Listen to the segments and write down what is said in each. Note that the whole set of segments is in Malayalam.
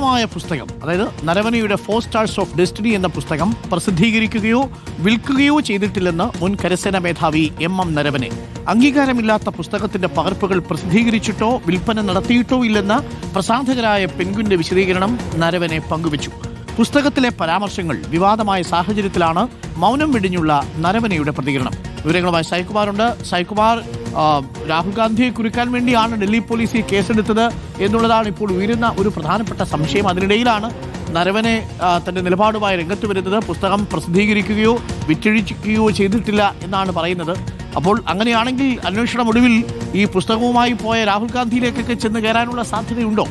വിവാദമായ പുസ്തകം, അതായത് നരവനെയുടെ 4 സ്റ്റാർസ് ഓഫ് ഡെസ്റ്റിനി എന്ന പുസ്തകം പ്രസിദ്ധീകരിക്കുകയോ വിൽക്കുകയോ ചെയ്തിട്ടില്ലെന്ന് മുൻ കരസേനാ മേധാവി എം നരവനെ. അംഗീകാരമില്ലാത്ത പുസ്തകത്തിന്റെ പകർപ്പുകൾ പ്രസിദ്ധീകരിച്ചിട്ടോ വിൽപ്പന നടത്തിയിട്ടോ ഇല്ലെന്ന പ്രസാധകരായ പെൻഗ്വിന്റെ വിശദീകരണം നരവനെ പങ്കുവച്ചു. പുസ്തകത്തിലെ പരാമർശങ്ങൾ വിവാദമായ സാഹചര്യത്തിലാണ് മൗനം വെടിഞ്ഞുള്ള നരവനെയുടെ പ്രതികരണം. വിവരങ്ങളുമായി സൈകുമാറുണ്ട്. സൈകുമാർ, രാഹുൽ ഗാന്ധിയെ കുരുക്കാൻ വേണ്ടിയാണ് ഡൽഹി പോലീസ് ഈ കേസെടുത്തത് എന്നുള്ളതാണ് ഇപ്പോൾ ഉയരുന്ന ഒരു പ്രധാനപ്പെട്ട സംശയം. അതിനിടയിലാണ് നരവനെ തന്റെ നിലപാടുമായി രംഗത്ത് വരുന്നത്. പുസ്തകം പ്രസിദ്ധീകരിക്കുകയോ വിറ്റഴിക്കുകയോ ചെയ്തിട്ടില്ല എന്നാണ് പറയുന്നത്. അപ്പോൾ അങ്ങനെയാണെങ്കിൽ അന്വേഷണം ഒടുവിൽ ഈ പുസ്തകവുമായി പോയ രാഹുൽ ഗാന്ധിയിലേക്കൊക്കെ ചെന്ന് കയറാനുള്ള സാധ്യതയുണ്ടോ?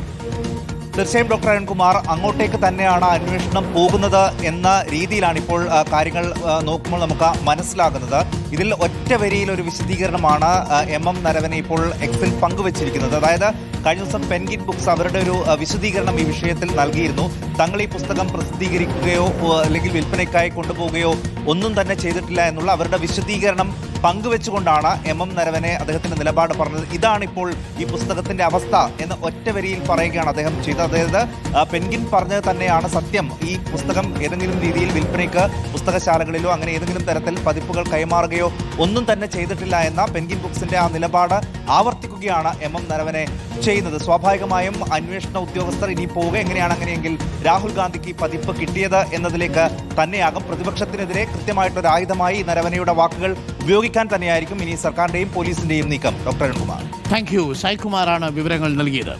തീർച്ചയായും ഡോക്ടർ അരുൺകുമാർ, അങ്ങോട്ടേക്ക് തന്നെയാണ് അന്വേഷണം പോകുന്നത് എന്ന രീതിയിലാണ് ഇപ്പോൾ കാര്യങ്ങൾ നോക്കുമ്പോൾ നമുക്ക് മനസ്സിലാകുന്നത്. ഇതിൽ ഒറ്റ വരിയിൽ ഒരു വിശദീകരണമാണ് എം നരവനെ ഇപ്പോൾ എക്സിൽ പങ്കുവച്ചിരിക്കുന്നത്. അതായത് കഴിഞ്ഞ ദിവസം പെൻഗ്വിൻ ബുക്സ് അവരുടെ ഒരു വിശദീകരണം ഈ വിഷയത്തിൽ നൽകിയിരുന്നു. തങ്ങൾ ഈ പുസ്തകം പ്രസിദ്ധീകരിക്കുകയോ അല്ലെങ്കിൽ വിൽപ്പനയ്ക്കായി കൊണ്ടുപോവുകയോ ഒന്നും തന്നെ ചെയ്തിട്ടില്ല എന്നുള്ള അവരുടെ വിശദീകരണം പങ്കുവെച്ചുകൊണ്ടാണ് എം നരവനെ അദ്ദേഹത്തിന്റെ നിലപാട് പറഞ്ഞത്. ഇതാണിപ്പോൾ ഈ പുസ്തകത്തിന്റെ അവസ്ഥ എന്ന് ഒറ്റ വരിയിൽ പറയുകയാണ് അദ്ദേഹം ചെയ്തത്. അതായത് പെൻഗ്വിൻ പറഞ്ഞത് തന്നെയാണ് സത്യം. ഈ പുസ്തകം ഏതെങ്കിലും രീതിയിൽ വിൽപ്പനയ്ക്ക് പുസ്തകശാലകളിലോ അങ്ങനെ ഏതെങ്കിലും തരത്തിൽ പതിപ്പുകൾ കൈമാറുകയോ ഒന്നും തന്നെ ചെയ്തിട്ടില്ല എന്ന പെൻഗ്വിൻ ബുക്സിന്റെ ആ നിലപാട് ആവർത്തിക്കുകയാണ് എം നരവനെ ചെയ്യുന്നത്. സ്വാഭാവികമായും അന്വേഷണ ഉദ്യോഗസ്ഥർ ഇനി പോവുക എങ്ങനെയാണ് അങ്ങനെയെങ്കിൽ രാഹുൽ ഗാന്ധിക്ക് ഈ പതിപ്പ് കിട്ടിയത് എന്നതിലേക്ക് തന്നെയാകും. പ്രതിപക്ഷത്തിനെതിരെ കൃത്യമായിട്ടൊരു ആയുധമായി നരവനെയുടെ വാക്കുകൾ ഉപയോഗിക്കാൻ തന്നെയായിരിക്കും ഇനി സർക്കാരിന്റെയും പോലീസിന്റെയും നീക്കം. Doctor Arunkumar, thank you. സൈകുമാറാണ് വിവരങ്ങൾ നൽകിയത്.